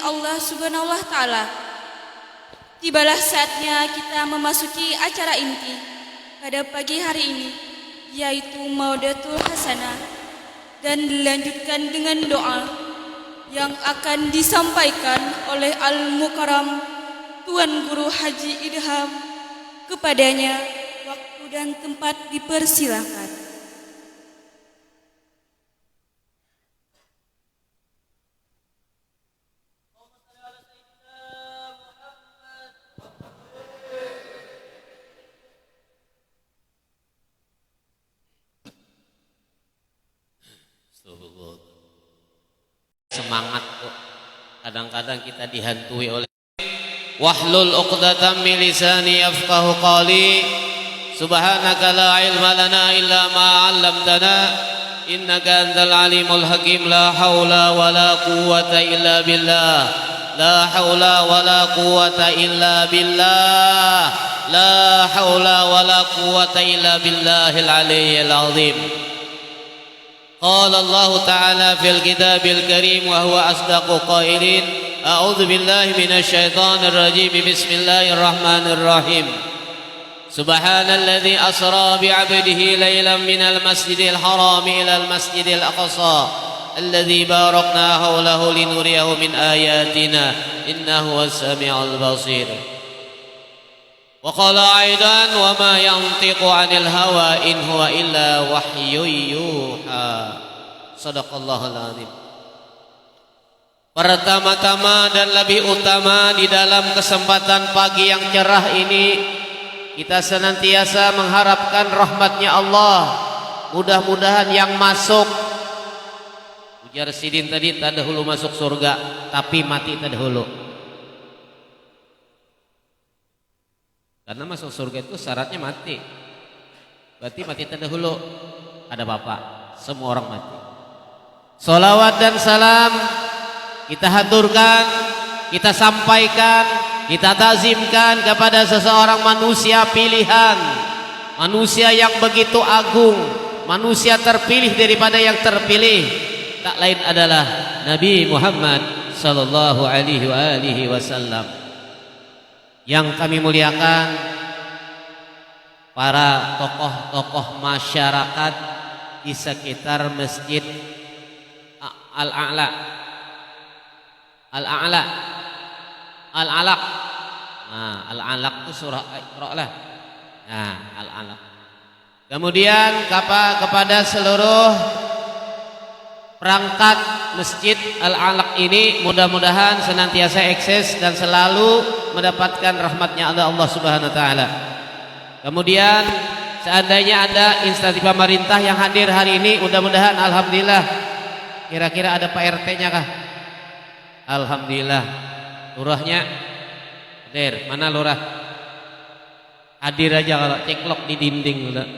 Allah Subhanahu wa taala. Tibalah saatnya kita memasuki acara inti pada pagi hari ini, yaitu Maudatul Hasanah, dan dilanjutkan dengan doa yang akan disampaikan oleh Al-Mukarram Tuan Guru Haji Idham. Kepadanya waktu dan tempat dipersilakan. Semangat kok. Kadang-kadang kita dihantui oleh wahlul 'uqdatam min lisani yafqahu qali. Subhanaka la ilma lana illa ma 'allamtana innaka antal alimul hakim. La haula wala quwwata illa billah. La haula wala quwwata illa billah. La haula wala quwwata illa billahil aliyyil azim. قال الله تعالى في الكتاب الكريم وهو أصدق قائلين أعوذ بالله من الشيطان الرجيم بسم الله الرحمن الرحيم سبحان الذي أسرى بعبده ليلا من المسجد الحرام إلى المسجد الأقصى الذي باركنا حوله لنريه من آياتنا إنه هو السميع البصير وقال أيضا وما ينطق عن الهوى إن هو إلا وحي يوحى صدق الله العظيم. Pertama-tama dan lebih utama di dalam kesempatan pagi yang cerah ini, kita senantiasa mengharapkan rahmatnya Allah. Mudah-mudahan yang masuk, ujar Sidin tadi, tak dahulu masuk surga tapi mati tak dahulu. Karena masuk surga itu syaratnya mati. Berarti mati terdahulu. Ada bapak, semua orang mati. Salawat dan salam kita haturkan, kita sampaikan, kita takzimkan kepada seseorang manusia pilihan, manusia yang begitu agung, manusia terpilih daripada yang terpilih. Tak lain adalah Nabi Muhammad sallallahu alaihi wasallam. Yang kami muliakan para tokoh-tokoh masyarakat di sekitar Masjid Al-A'la, Al-A'la, Al-Alaq. Nah, Al-Alaq itu surah Iqra lah. Nah, Al-Alaq. Kemudian kepada seluruh perangkat Masjid Al-Alaq ini, mudah-mudahan senantiasa eksis dan selalu mendapatkan rahmatnya Allah Subhanahu wa taala. Kemudian seandainya ada instansi pemerintah yang hadir hari ini, mudah-mudahan alhamdulillah. Kira-kira ada Pak RT-nya kah? Alhamdulillah. Lurahnya hadir. Mana lurah? Hadir aja kalau ceklok di dinding udah.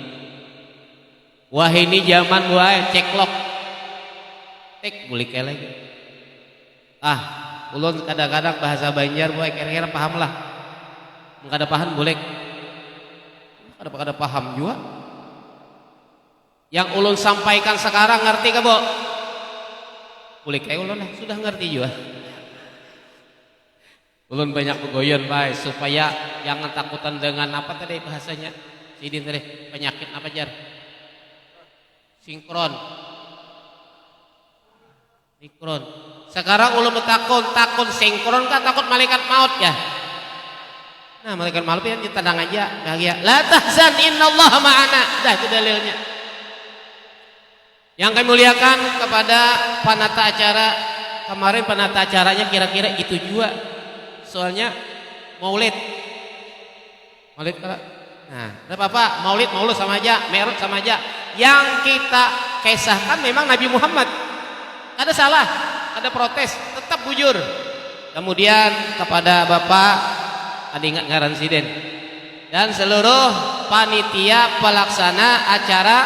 Wah, ini zaman buah ceklok. Tek boleh lagi. Ulun kadang-kadang bahasa Banjar buat kira-kira paham lah. Enggak ada paham boleh. Ada paham juga. Yang ulun sampaikan sekarang ngerti ke, Bu? Boleh kayak ulun sudah ngerti juga. Ulun banyak begoyan Pak supaya jangan takutan dengan apa tadi bahasanya. Sidin tadi penyakit apa jar? Sinkron. Sinkron. Sekarang ulun takut sinkron kan takut malaikat maut ya. Nah, malaikat maut yang tenang aja, bahagia. La tahzan innallaha ma'ana. Dah itu dalilnya. Yang kami muliakan kepada penata acara kemarin, penata acaranya kira-kira itu juga. Soalnya Maulid kalau nah, enggak apa-apa, Maulid sama aja, Mi'raj sama aja. Yang kita kisahkan memang Nabi Muhammad. Ada salah, ada protes, tetap bujur. Kemudian kepada Bapak, ada ingat ngaran Siden, dan seluruh panitia pelaksana acara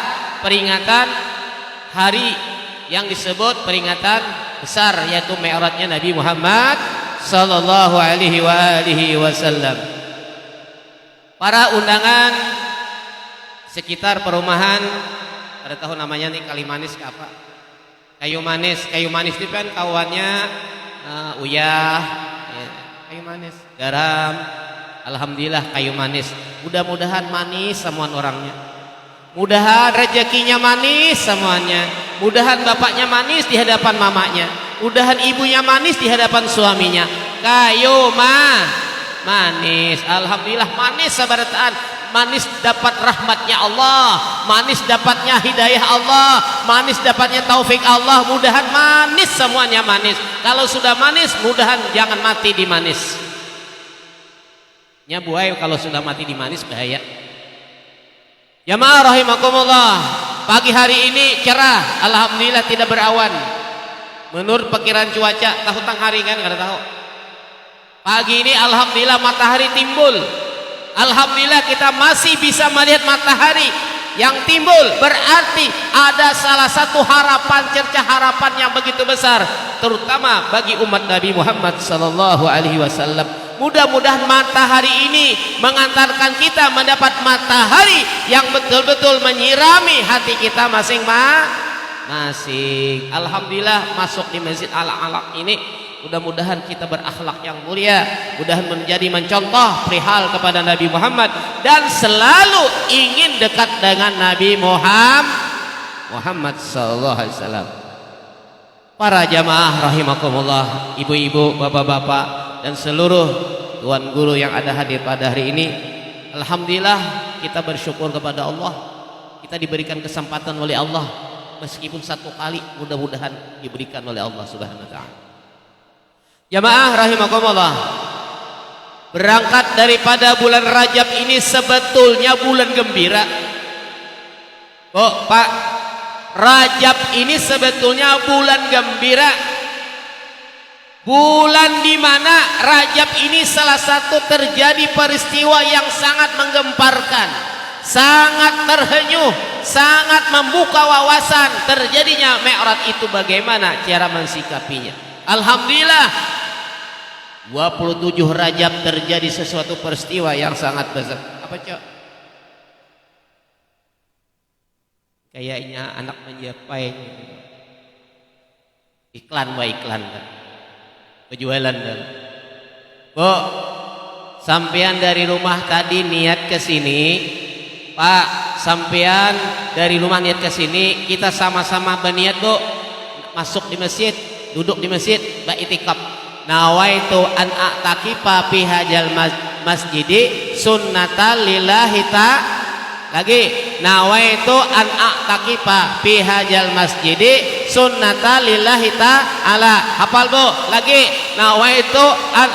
peringatan hari yang disebut peringatan besar, yaitu Mi'rajnya Nabi Muhammad sallallahu alaihi wasallam. Para undangan sekitar perumahan, pada tahun namanya nih Kalimanis ke apa? Kayu manis itu kan kawannya uyah, ya, kayu manis, garam. Alhamdulillah kayu manis. Mudah-mudahan manis semua orangnya. Mudahan rezekinya manis semuanya. Mudahan bapaknya manis di hadapan mamanya. Mudahan ibunya manis di hadapan suaminya. Kayu manis. Alhamdulillah manis sabarataan. Manis dapat rahmatnya Allah, manis dapatnya hidayah Allah, manis dapatnya taufik Allah. Mudahan manis semuanya manis. Kalau sudah manis, mudahan jangan mati di manis. Nya buai kalau sudah mati di manis bahaya. Jamaah rahimakumullah, pagi hari ini cerah, alhamdulillah tidak berawan. Menurut perkiraan cuaca, tahu tang hari kan kada tahu. Pagi ini alhamdulillah matahari timbul. Alhamdulillah kita masih bisa melihat matahari yang timbul, berarti ada salah satu harapan, cercah harapan yang begitu besar, terutama bagi umat Nabi Muhammad sallallahu alaihi wasallam. Mudah-mudahan matahari ini mengantarkan kita mendapat matahari yang betul-betul menyirami hati kita masing-masing. Alhamdulillah masuk di Masjid Al-Alaq ini, mudah-mudahan kita berakhlak yang mulia, mudahan menjadi mencontoh perihal kepada Nabi Muhammad dan selalu ingin dekat dengan Nabi Muhammad sallallahu alaihi wasallam. Para jamaah rahimakumullah, ibu-ibu, bapak-bapak dan seluruh tuan guru yang ada hadir pada hari ini, alhamdulillah kita bersyukur kepada Allah. Kita diberikan kesempatan oleh Allah, meskipun satu kali, mudah-mudahan diberikan oleh Allah Subhanahu wa taala. Jamaah rahimakumullah, berangkat daripada bulan Rajab ini sebetulnya bulan gembira. Pak, Rajab ini sebetulnya bulan gembira. Bulan di mana Rajab ini salah satu terjadi peristiwa yang sangat menggemparkan, sangat terhenyuh, sangat membuka wawasan. Terjadinya Mi'raj itu bagaimana cara mensikapinya. Alhamdulillah 27 Rajab terjadi sesuatu peristiwa yang sangat besar. Apa cok? Kayaknya anak menjapai iklan kan? Penjualan kan? Bu, sampean dari rumah tadi niat ke sini, Pak, sampean dari rumah niat ke sini, kita sama-sama berniat bu, masuk di masjid, duduk di masjid, baitikaf. Nawaitu an a'takifa fi hadzal masjidi sunnatan lillahi lagi nawaitu an a'takifa fi hadzal masjidi sunnatan lillahi ta'ala. Hafal bu, lagi nawaitu an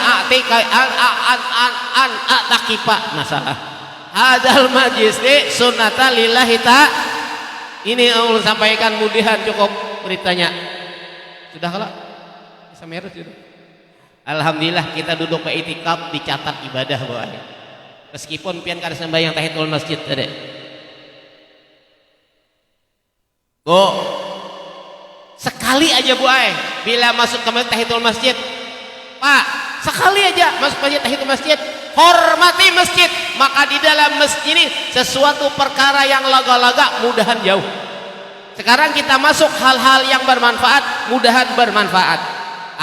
a'takifa masalah hadzal masjidi sunnatan lillahi Ini Allah sampaikan, mudihan cukup beritanya. Sudah kalau bisa merus sudah. Alhamdulillah kita duduk ke itikaf, dicatat ibadah Bu. Meskipun pian kada sembahyang tahiyatul masjid tadi. Bu, sekali aja Bu bila masuk ke tahiyatul masjid, Pak, sekali aja masuk ke tahiyatul masjid, hormati masjid, maka di dalam masjid ini sesuatu perkara yang laga-laga mudahan jauh. Sekarang kita masuk hal-hal yang bermanfaat, mudahan bermanfaat.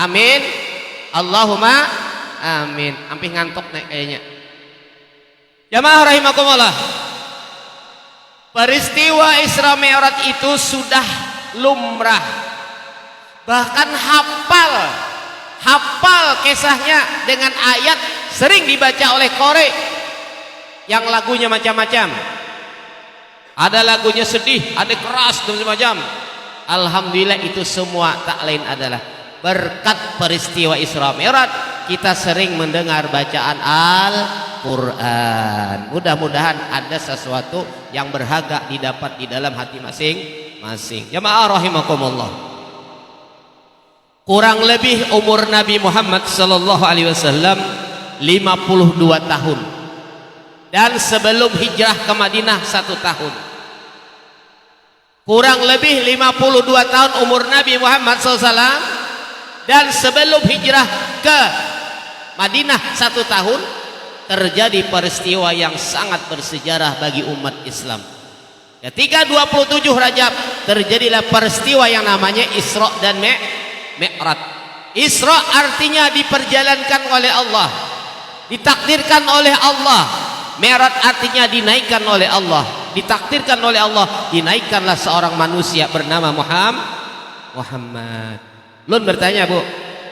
Amin. Allahumma amin. Hampir ngantuk nih kayaknya. Jamaah rahimakumullah, peristiwa Isra Mi'raj itu sudah lumrah, bahkan hafal kisahnya dengan ayat, sering dibaca oleh qori yang lagunya macam-macam. Ada lagunya sedih, ada keras dan semacam. Alhamdulillah itu semua tak lain adalah berkat peristiwa Isra Mi'raj, kita sering mendengar bacaan Al-Quran. Mudah-mudahan ada sesuatu yang berharga didapat di dalam hati masing-masing. Jamaah rahimakumullah, kurang lebih umur Nabi Muhammad sallallahu alaihi wasallam 52 tahun, dan sebelum hijrah ke Madinah 1 tahun. Kurang lebih 52 tahun umur Nabi Muhammad SAW, dan sebelum hijrah ke Madinah 1 tahun, terjadi peristiwa yang sangat bersejarah bagi umat Islam. Ketika 27 Rajab terjadilah peristiwa yang namanya Isra dan Mi'raj. Isra artinya diperjalankan oleh Allah, ditakdirkan oleh Allah. Mi'raj artinya dinaikkan oleh Allah, ditakdirkan oleh Allah, dinaikkanlah seorang manusia bernama Muhammad. Lun bertanya, Bu,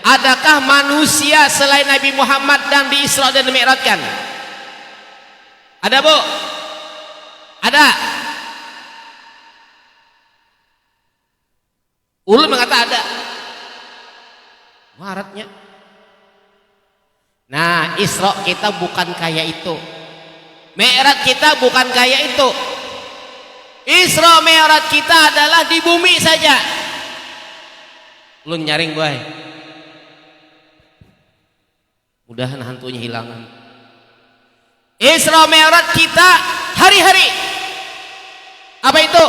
adakah manusia selain Nabi Muhammad dan di Isra dan Mi'rajkan? Ada, Bu? Ada? Ulun mengata ada. Maratnya. Nah, Isra kita bukan kayak itu. Mi'raj kita bukan kayak itu. Isra Mi'raj kita adalah di bumi saja. Ulun nyaring gue. Mudahan hantunya hilangan. Isra Mi'raj kita hari-hari. Apa itu?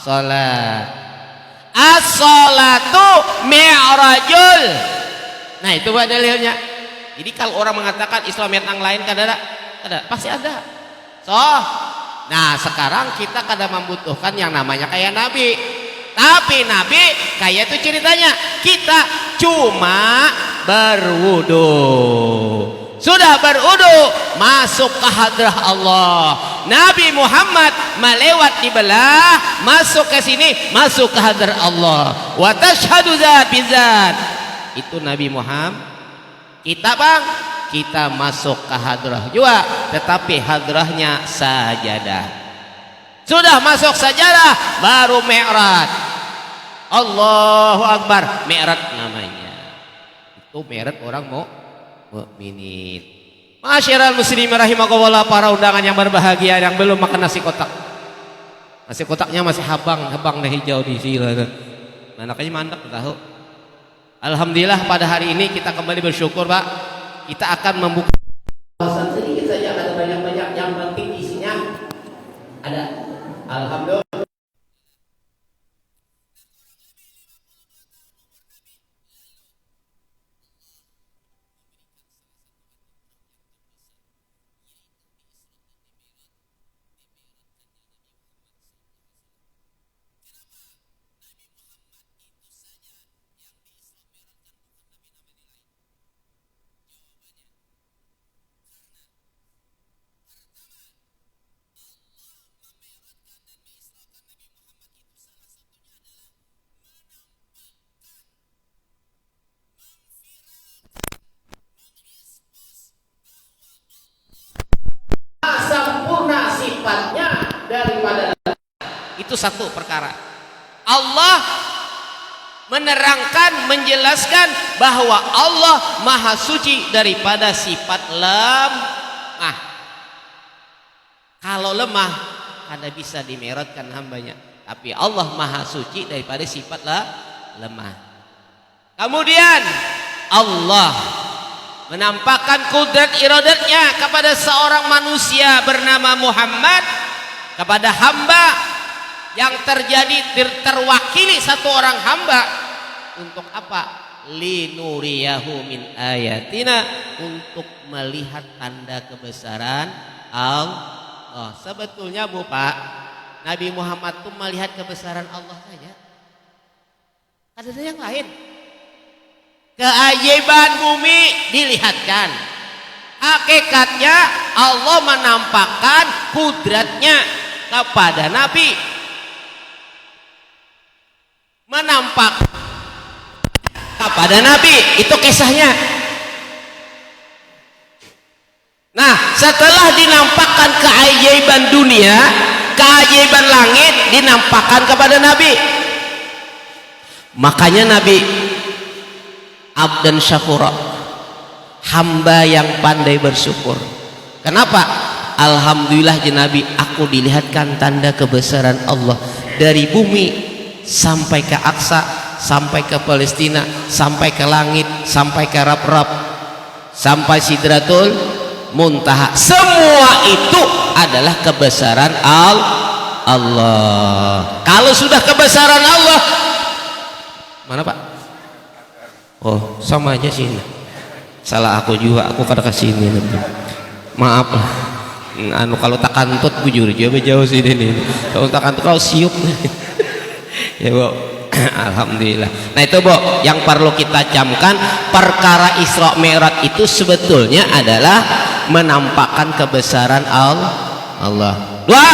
Salat. As-salatu mi'rajul. Nah, itu buat dalilnya. Jadi kalau orang mengatakan Isra Mi'raj yang lain kan ada? Pasti ada. Nah, sekarang kita kadang membutuhkan yang namanya kayak Nabi. Tapi Nabi kayak itu ceritanya, kita cuma berwudu. Sudah berwudu, masuk ke hadrah Allah. Nabi Muhammad melewat di belah, masuk ke sini, masuk ke hadrah Allah. Wa tashhadu dzat bizat. Itu Nabi Muhammad. Kita, Bang, kita masuk ke hadrah juga, tetapi hadrahnya sajadah. Sudah masuk sajadah, baru Mi'raj. Allahu Akbar, Mi'raj namanya. Itu Mi'raj orang mukminin. Masyiral muslimin rahimakumullah, para undangan yang berbahagia yang belum makan nasi kotak. Nasi kotaknya masih habang hijau di sini. Manaknya mantap tahu. Alhamdulillah pada hari ini kita kembali bersyukur, Pak. Kita akan membuka bahasan sedikit saja, ada banyak-banyak yang penting isinya. Ada. Alhamdulillah. Sempurna sifatnya daripada itu satu perkara. Allah menerangkan, menjelaskan bahwa Allah maha suci daripada sifat lemah. Kalau lemah kada bisa dimeratkan hambanya, tapi Allah maha suci daripada sifat lemah. Kemudian Allah menampakkan kudrat iradatnya kepada seorang manusia bernama Muhammad, kepada hamba yang terwakili satu orang hamba. Untuk apa? Linuriyahu min ayatina, untuk melihat tanda kebesaran Allah. Sebetulnya, Bu, Pak, Nabi Muhammad itu melihat kebesaran Allah saja. Ada yang lain. Keajaiban bumi dilihatkan. Hakikatnya Allah menampakkan kudratnya kepada Nabi. Menampak kepada Nabi, itu kisahnya. Nah, setelah dinampakkan keajaiban dunia, keajaiban langit dinampakkan kepada Nabi. Makanya Nabi abdan syakura, hamba yang pandai bersyukur. Kenapa? Alhamdulillah Nabi, aku dilihatkan tanda kebesaran Allah dari bumi sampai ke Aqsa, sampai ke Palestina, sampai ke langit, sampai ke Rab-Rab, sampai Sidratul Muntaha. Semua itu adalah kebesaran Allah. Kalau sudah kebesaran Allah, mana Pak? Oh, sama aja sih. Salah aku juga, aku kada kesini. Maaf lah. Kalau tak kantut bujur jauh sih ini. Kalau tak kantut kau siup. Ya, Bu. Alhamdulillah. Nah itu Bu, yang perlu kita camkan, perkara Isra Mi'raj itu sebetulnya adalah menampakkan kebesaran Allah. Dua,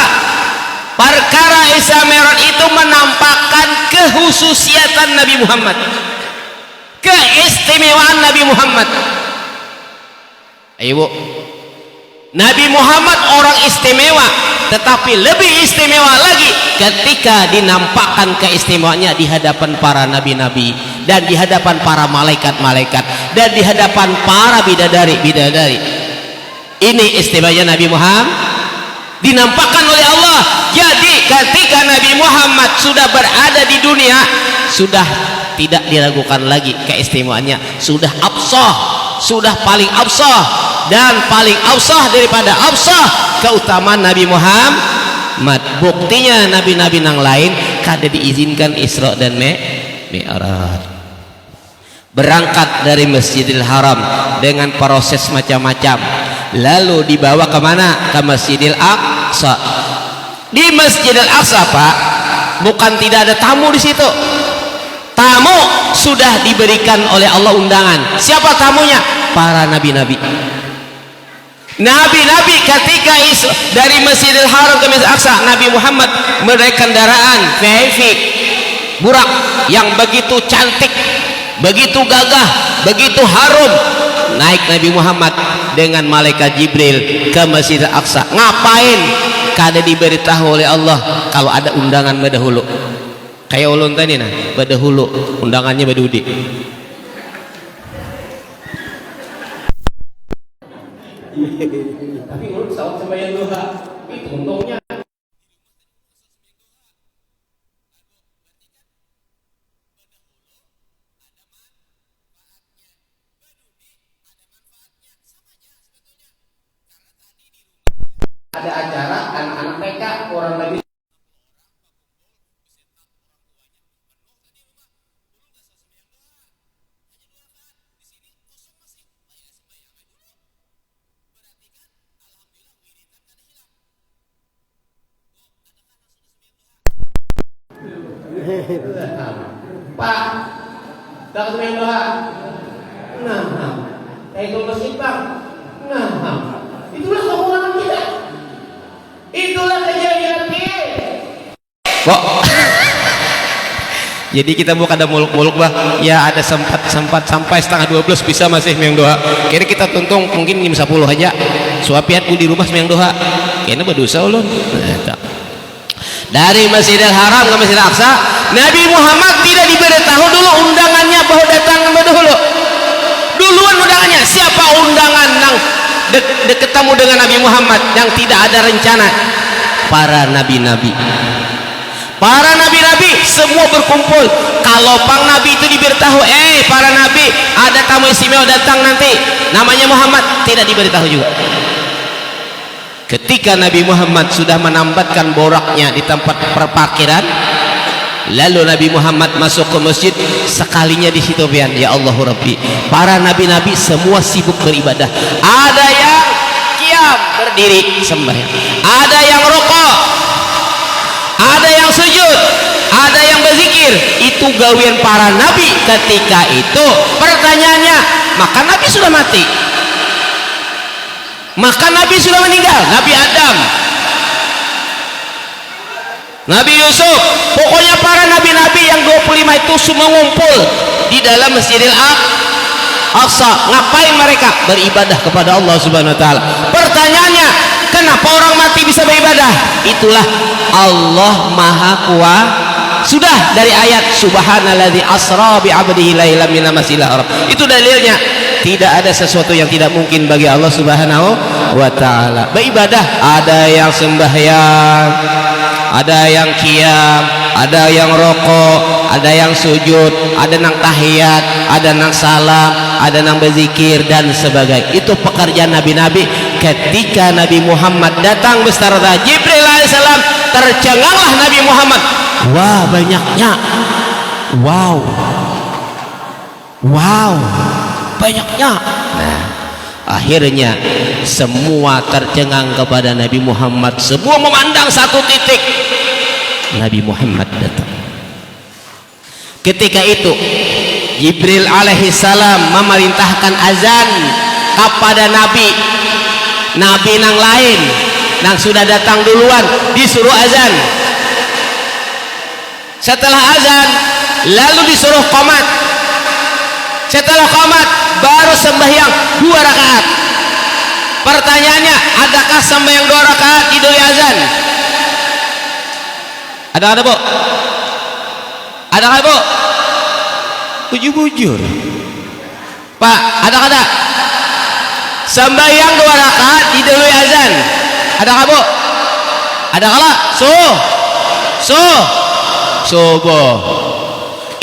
perkara Isra Mi'raj itu menampakkan kehususiatan Nabi Muhammad, keistimewaan Nabi Muhammad. Ayo Bu, Nabi Muhammad orang istimewa, tetapi lebih istimewa lagi ketika dinampakkan keistimewaannya di hadapan para nabi-nabi dan di hadapan para malaikat-malaikat dan di hadapan para bidadari-bidadari. Ini istimewanya Nabi Muhammad, dinampakkan oleh Allah. Jadi ketika Nabi Muhammad sudah berada di dunia, sudah tidak diragukan lagi keistimewaannya, sudah absah, sudah paling absah, dan paling absah daripada absah keutamaan Nabi Muhammad. Buktinya nabi-nabi yang lain kada diizinkan Isra dan Mi'raj, berangkat dari Masjidil Haram dengan proses macam-macam, lalu dibawa kemana? Ke Masjidil Aqsa. Di Masjidil Aqsa Pak, bukan tidak ada tamu di situ. Tamu sudah diberikan oleh Allah undangan. Siapa tamunya? Para nabi-nabi. Nabi-nabi ketika dari Masjidil Haram ke Masjidil Aqsa, Nabi Muhammad menaiki kendaraan VIP burak yang begitu cantik, begitu gagah, begitu harum. Naik Nabi Muhammad dengan malaikat Jibril ke Masjidil Aqsa. Ngapain? Kada diberitahu oleh Allah kalau ada undangan berdahulu. Kayak ulun tadi nah, berdahulu undangannya berdudi. Tapi ulun sawat sembahyang duha itu untungnya. Ada acara anak-anak TK kurang lebih Pak, dah sembahyang duha. Nah, itu masjid Bang. Nah, itulah kekurangan kita. Itulah kejadian kita. Kok? Jadi kita bukan ada muluk-muluk bah. Ya ada sempat sampai setengah 12 bisa masih sembahyang duha. Kira kita tuntung mungkin jam 10 aja. Suapiatku di rumah sembahyang duha. Kayaknya berdosa ulun. Nah, dari Masjidil Haram ke Masjidil Aqsa, Nabi Muhammad tidak diberitahu dulu undangannya bahwa datang dahulu. Duluan undangannya. Siapa undangan yang ketemu dengan Nabi Muhammad yang tidak ada rencana? Para nabi-nabi. Para nabi-nabi semua berkumpul. Kalau pang nabi itu diberitahu, para nabi ada tamu istimewa datang nanti, namanya Muhammad, tidak diberitahu juga. Ketika Nabi Muhammad sudah menambatkan boraknya di tempat perparkiran, lalu Nabi Muhammad masuk ke masjid, sekalinya di situ pian, ya Allahu Rabbi, para nabi-nabi semua sibuk beribadah. Ada yang qiyam berdiri sembahyang, ada yang rukuk, ada yang sujud, ada yang berzikir. Itu gawian para nabi ketika itu. Pertanyaannya, maka nabi sudah mati? Maka Nabi sudah meninggal? Nabi Adam, Nabi Yusuf, pokoknya para nabi-nabi yang 25 itu semua ngumpul di dalam Masjidil Aqsa. Ngapain mereka? Beribadah kepada Allah Subhanahu wa taala. Pertanyaannya, kenapa orang mati bisa beribadah? Itulah Allah Maha Kuasa. Sudah dari ayat subhanalladzi asra bi 'abdihi lailan minal masjidil haram. Itu dalilnya. Tidak ada sesuatu yang tidak mungkin bagi Allah Subhanahu wa taala. Beribadah, ada yang sembahyang, ada yang qiyam, ada yang rukuk, ada yang sujud, ada yang tahiyat, ada yang salam, ada yang berzikir dan sebagainya. Itu pekerjaan nabi-nabi. Ketika Nabi Muhammad datang beserta Jibril alaihissalam, tercenganglah Nabi Muhammad. Wah, banyaknya. Wow, banyaknya. Nah, akhirnya semua tercengang kepada Nabi Muhammad. Semua memandang satu titik. Nabi Muhammad datang. Ketika itu Jibril alaihi salam memerintahkan azan kepada Nabi nang lain nang sudah datang duluan disuruh azan. Setelah azan lalu disuruh qomat. Setelah qomat baru sembahyang 2 rakaat. Pertanyaannya, adakah sembahyang 2 rakaat di doi azan? Ada Bu? Ada Bu? Bujur-bujur. Pak, ada? Sembahyang 2 rakaat di doi azan. Ada Bu? Ada kala? Subuh.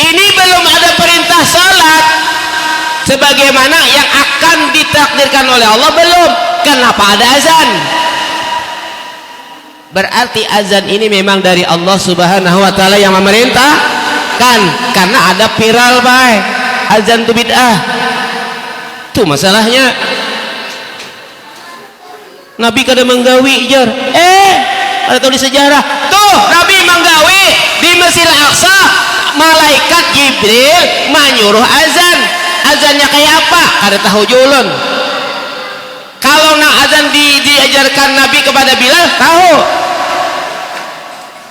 Ini belum ada perintah salat sebagaimana yang akan ditakdirkan oleh Allah, belum. Kenapa ada azan? Berarti azan ini memang dari Allah Subhanahu wa taala yang memerintahkan, karena ada viral bae azan itu bid'ah. Tuh masalahnya. Nabi kada menggawi jar. Ada tahu di sejarah. Tuh Nabi menggawi di Masjid Al-Aqsa, malaikat Jibril menyuruh azan. Azannya kayak apa? Kada tahu julun. Kalau azan diajarkan Nabi kepada Bilal, tahu.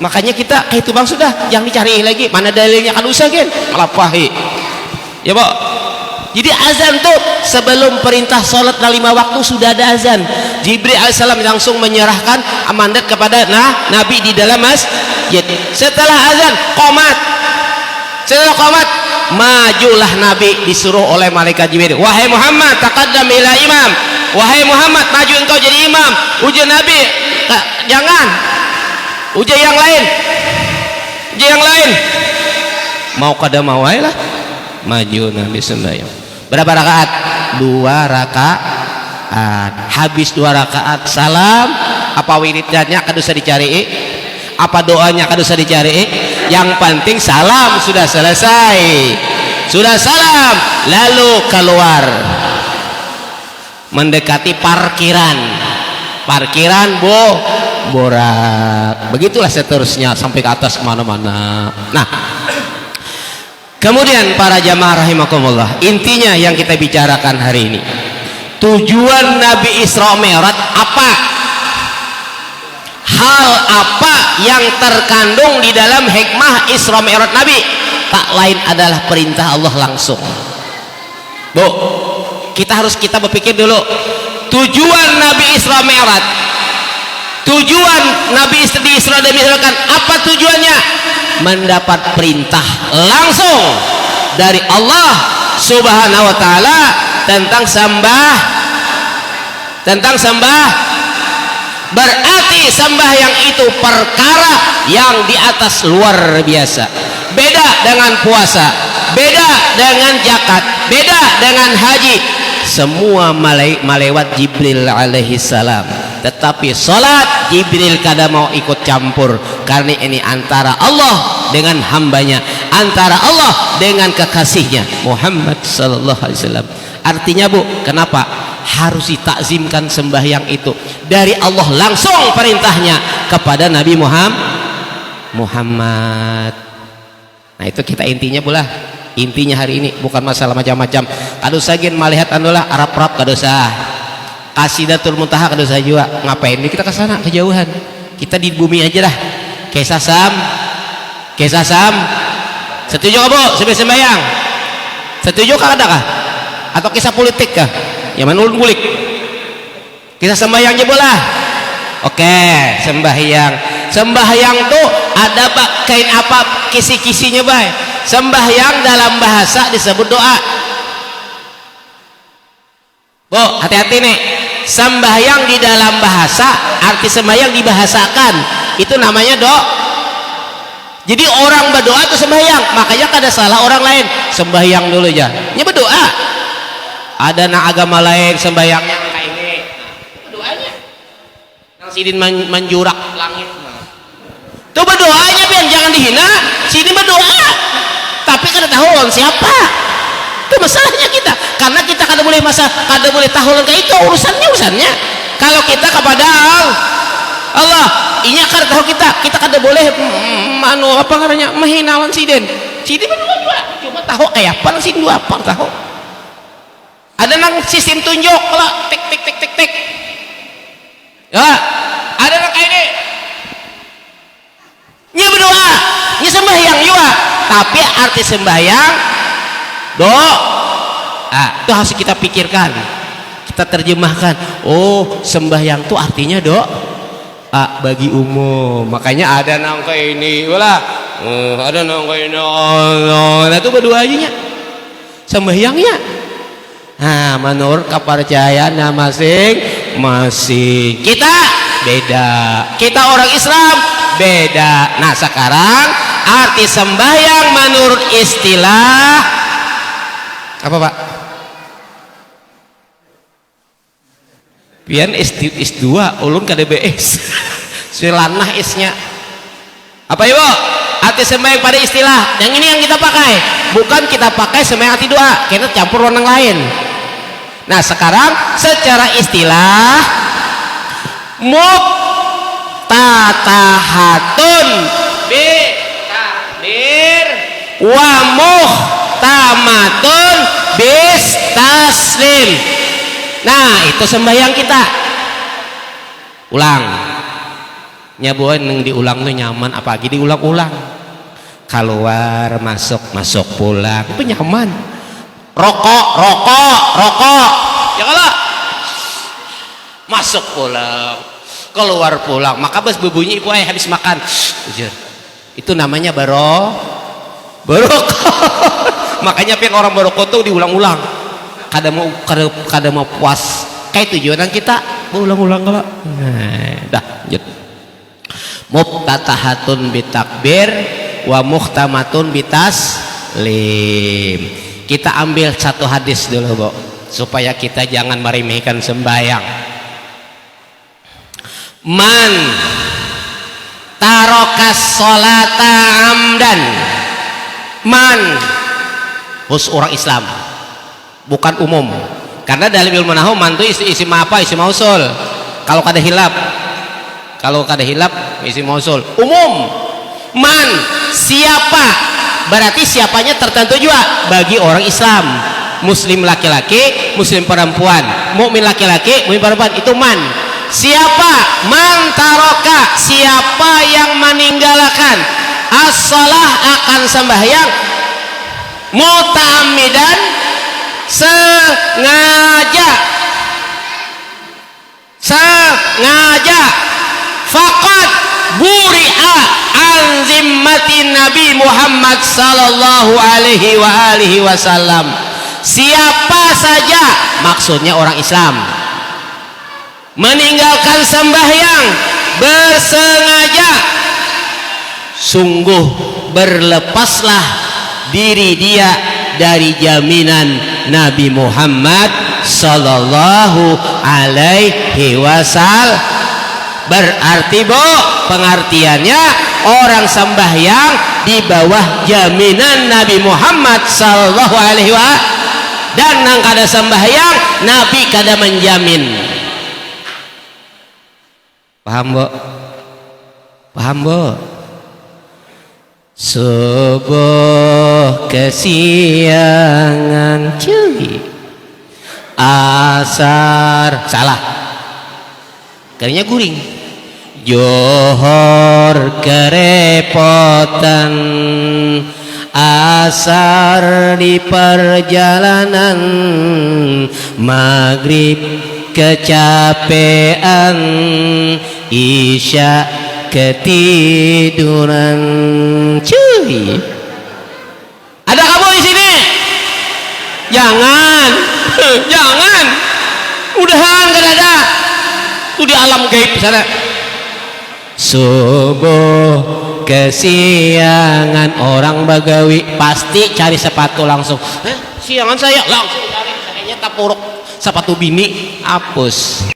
Makanya kita kayak itu bang sudah, jangan dicari lagi mana dalilnya, kan usah kan malapahi. Ya Bu. Jadi azan tuh sebelum perintah sholat 5 waktu sudah ada azan. Jibril alaihissalam langsung menyerahkan amanat kepada Nabi di dalam masjid. Setelah azan qomat. Setelah qomat majulah Nabi disuruh oleh malaikat Jibril, wahai Muhammad taqaddam ila imam, wahai Muhammad maju engkau jadi imam. Ujar Nabi, jangan, ujar yang lain, mau kada mau aja lah. Maju Nabi sembahyang. Berapa rakaat? 2 rakaat. Habis 2 rakaat salam. Apa wiridannya kada usah dicari, apa doanya kada usah dicari, yang penting salam sudah selesai. Sudah salam lalu keluar mendekati parkiran borak. Begitulah seterusnya sampai ke atas kemana-mana. Nah, kemudian para jamaah rahimakumullah, intinya yang kita bicarakan hari ini, tujuan Nabi Isra Mi'raj apa? Hal apa yang terkandung di dalam hikmah Isra Mi'raj Nabi? Tak lain adalah perintah Allah langsung. Bu, kita berpikir dulu, tujuan Nabi Isra Mi'raj, tujuan Nabi di Isra dan Mi'rajkan apa tujuannya? Mendapat perintah langsung dari Allah Subhanahu wa taala tentang sembah. Berarti sembahyang itu perkara yang di atas luar biasa. Beda dengan puasa, beda dengan zakat, beda dengan haji. Semua melewat Jibril alaihi salam. Tetapi salat Jibril kada mau ikut campur, karena ini antara Allah dengan hambanya, antara Allah dengan kekasihnya Muhammad sallallahu alaihi wasallam. Artinya Bu, kenapa harus ditakzimkan sembahyang itu? Dari Allah langsung perintahnya kepada Nabi Muhammad. Nah itu kita intinya pula. Intinya hari ini bukan masalah macam-macam. Kada usah gen melihat anulah Arab-Arab, kada usah. Qasidatul Muntaha kada usah juga. Ngapain ini kita ke sana kejauhan? Kita di bumi aja dah. Kesasam. Setuju kah Bu? Sembahyang. Setuju kah ada kah? Atau kisah politik kah? Yang mana ulun kulik? Kisah sembahyang aja bola. Oke, sembahyang. Sembahyang tuh ada kain apa kisi-kisinya bay. Sembahyang dalam bahasa disebut doa. Bu, hati-hati nih. Sembahyang di dalam bahasa, arti sembahyang dibahasakan, itu namanya doa. Jadi orang berdoa itu sembahyang. Makanya kada salah orang lain sembahyang dulu aja. Ini berdoa. Ada agama lain sembahyangnya kayak ini. Berdoanya. Nang sidin menjurak langit. Tuh berdoanya pian, jangan dihina. Sini berdoa. Tapi kada tahu siapa. Itu masalahnya kita. Karena kita kada boleh tahu kayak itu urusannya. Kalau kita kepada Allah, ini kada tahu kita kada boleh menghina lawan sidin. sini berdua cuma tahu kayak apa sih dua apa tahu ada nang sistem tunjuk lah tik tik tik tik tik ya ada nang kayak ini nya berdoa nya sembahyang juga tapi arti sembahyang itu harus kita pikirkan kita terjemahkan oh sembahyang tuh artinya bagi umum makanya ada nang kayak ini wala ada nang kayak ini nah itu berdua aja sembahyangnya menurut kepercayaan masing-masing kita beda kita orang Islam beda nah sekarang arti sembahyang menurut istilah apa Pak? Pian S2 ulun KDBS silanah isnya apa ibu arti sembahyang pada istilah yang ini yang kita pakai bukan kita pakai sembahyang arti doa kita campur orang lain nah sekarang secara istilah muftatahatun bi takbir wa muhtamatun bis taslim nah itu sembahyang kita ulang nyabuan yang diulang tuh nyaman apalagi diulang-ulang keluar masuk pulang itu nyaman rokok ya kalau masuk pulang keluar pulang maka bos berbunyi ibu habis makan itu namanya barokah makanya pihak orang barokah tuh diulang-ulang kada mau puas kayak tujuan kita berulang-ulang kalau dah lanjut muftatahatun bitakbir wa muhtamatun bitaslim kita ambil satu hadis dulu Bu supaya kita jangan meremehkan sembahyang man tarokas sholata amdan man khusus orang Islam bukan umum karena dalam ilmu nahwu man itu isim apa isim mausul kalau kada hilap isim mausul umum man siapa berarti siapanya tertentu juga bagi orang Islam muslim laki-laki muslim perempuan mukmin laki-laki mukmin perempuan itu man siapa man taroka siapa yang meninggalkan as-shalah akan sembahyang muta'ammidan sengaja faqad buri'a an zimmati Nabi Muhammad sallallahu alaihi wasallam siapa saja maksudnya orang Islam meninggalkan sembahyang bersengaja sungguh berlepaslah diri dia dari jaminan Nabi Muhammad sallallahu alaihi wasallam berarti Bu pengertiannya orang sembahyang di bawah jaminan Nabi Muhammad sallallahu alaihi wasallam dan nang kada sembahyang Nabi kada menjamin paham Bu subuh kesiangan cuy asar salah kayaknya guring johor kerepotan asar di perjalanan maghrib kecapean isya ketiduran cuy ada kamu di sini jangan mudahan gak ada itu di alam gaib sana subuh kesiangan orang Bagawi pasti cari sepatu langsung siangan saya langsung cari sayanya tapuruk sepatu bini hapus